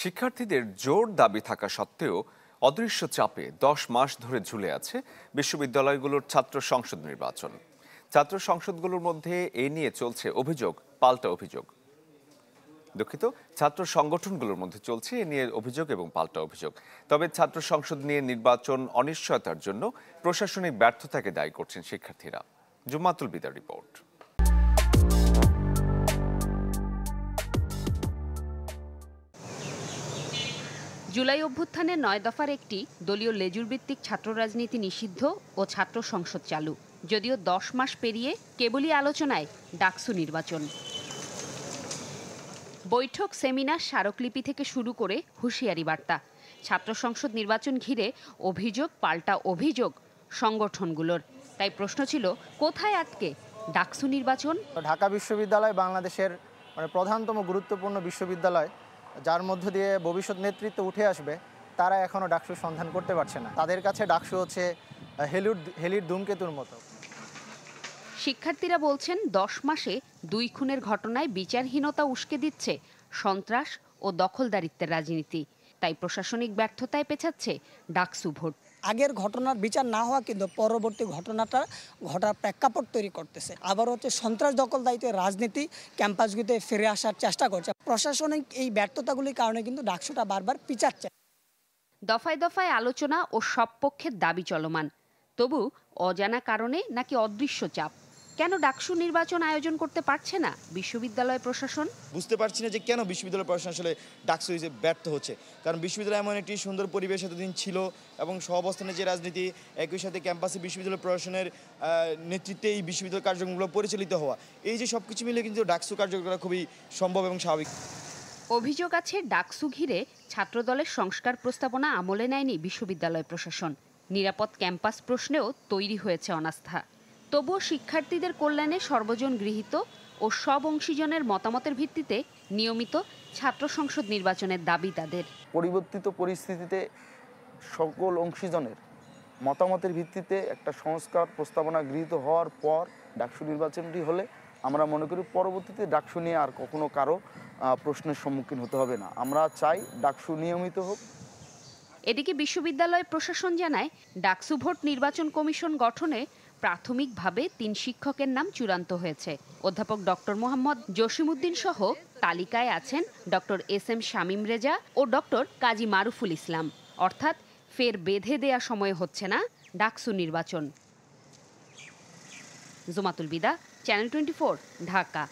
শিক্ষার্থীদের জোর দাবি থাকা সত্ত্বেও অদৃশ্য চাপে 10 মাস ধরে ঝুলে আছে বিশ্ববিদ্যালয়গুলোর ছাত্র সংসদ নির্বাচন। ছাত্র সংসদগুলোর মধ্যে এ নিয়ে চলছে অভিযোগ পাল্টা অভিযোগ। দুঃখিত, ছাত্র সংগঠনগুলোর মধ্যে চলছে এ নিয়ে অভিযোগ এবং পাল্টা অভিযোগ। তবে ছাত্র সংসদ নিয়ে নির্বাচন অনিশ্চয়তার জন্য প্রশাসনিক ব্যর্থতাকে দায়ী করছেন শিক্ষার্থীরা। জুম্মাতুল বিদার রিপোর্ট। জুলাই অভ্যুত্থানের 9 দফার একটি দলীয় লেজুরভিত্তিক ছাত্র রাজনীতি নিষিদ্ধ ও ছাত্র সংসদ চালু। যদিও 10 মাস পেরিয়ে কেবলই আলোচনায় ডাকসু নির্বাচন। বৈঠক, সেমিনার, স্মারকলিপি থেকে শুরু করে হুঁশিয়ারি বার্তা। ছাত্র সংসদ নির্বাচন ঘিরে অভিযোগ পাল্টা অভিযোগ সংগঠনগুলোর। তাই প্রশ্ন ছিল, কোথায় আটকে ডাকসু নির্বাচন? ঢাকা বিশ্ববিদ্যালয় বাংলাদেশের প্রধানতম গুরুত্বপূর্ণ বিশ্ববিদ্যালয়, যার মধ্য দিয়ে ভবিষ্যৎ নেতৃত্ব উঠে আসবে, তারা এখনও ডাকসুর সন্ধান করতে পারছে না। তাদের কাছে ডাকসু হচ্ছে হেলির ধূমকেতুর মতো। শিক্ষার্থীরা বলছেন 10 মাসে 2 খুনের ঘটনায় বিচারহীনতা উস্কে দিচ্ছে সন্ত্রাস ও দখলদারিত্বের রাজনীতি। তাই প্রশাসনিক ব্যর্থতায় পেছাচ্ছে ডাকসু ভোট। আগের ঘটনার বিচার না হওয়া কিন্তু পরবর্তী ঘটার প্রেক্ষাপট তৈরি করতেছে। আবার হচ্ছে সন্ত্রাস দখলদারিত্বের রাজনীতি ক্যাম্পাসগুলোতে ফিরে আসার চেষ্টা করছে। প্রশাসনিক এই ব্যর্থতাগুলির কারণে কিন্তু ডাকসুটা বারবার পিছাচ্ছে। দফায় দফায় আলোচনা ও সব পক্ষের দাবি চলমান। তবু অজানা কারণে নাকি অদৃশ্য চাপ, কেন ডাকসু নির্বাচন আয়োজন করতে পারছে না বিশ্ববিদ্যালয় প্রশাসন? বুঝতে পারছি না যে কেন বিশ্ববিদ্যালয় প্রশাসন আসলে ডাকসু হিসেবে ব্যর্থ হচ্ছে। কারণ বিশ্ববিদ্যালয় এমন একটি সুন্দর পরিবেশ এতদিন ছিল এবং সহাবস্থানের যে রাজনীতি, একই সাথে ক্যাম্পাসে বিশ্ববিদ্যালয় প্রশাসনের নেতৃত্বে এই বিশ্ববিদ্যালয় কার্যক্রমগুলো পরিচালিত হওয়া, এই যে সব কিছু মিলে কিন্তু ডাকসু কার্যক্রম করা খুবই সম্ভব এবং স্বাভাবিক। অভিযোগ আছে ডাকসু ঘিরে ছাত্রদলের সংস্কার প্রস্তাবনা আমলে নেয়নি বিশ্ববিদ্যালয় প্রশাসন। নিরাপদ ক্যাম্পাস প্রশ্নেও তৈরি হয়েছে অনাস্থা। তবুও শিক্ষার্থীদের কল্যাণে সর্বজন গৃহীত ও সব অংশীজনের মতামতের ভিত্তিতে নিয়মিত ছাত্র সংসদ নির্বাচনের দাবি তাদের। পরিবর্তিত পরিস্থিতিতে সকল অংশীজনের মতামতের ভিত্তিতে একটা সংস্কার প্রস্তাবনা গৃহীত হওয়ার পর ডাকসু নির্বাচনটি হলে আমরা মনে করি পরবর্তীতে ডাকসু নিয়ে আর কখনো কারো প্রশ্নের সম্মুখীন হতে হবে না। আমরা চাই ডাকসু নিয়মিত হোক। এদিকে বিশ্ববিদ্যালয় প্রশাসন জানায়, ডাকসু ভোট নির্বাচন কমিশন গঠনে প্রাথমিকভাবে 3 শিক্ষকের নাম চূড়ান্ত হয়েছে। অধ্যাপক ডক্টর মোহাম্মদ জসিমউদ্দিন সহ তালিকায় আছেন ডক্টর SM শামীম রেজা ও ডক্টর কাজী মারুফুল ইসলাম। অর্থাৎ ফের বেঁধে দেয়া সময় হচ্ছে না ডাকসু নির্বাচন। জুমাতুল বিদা, চ্যানেল 24, ঢাকা।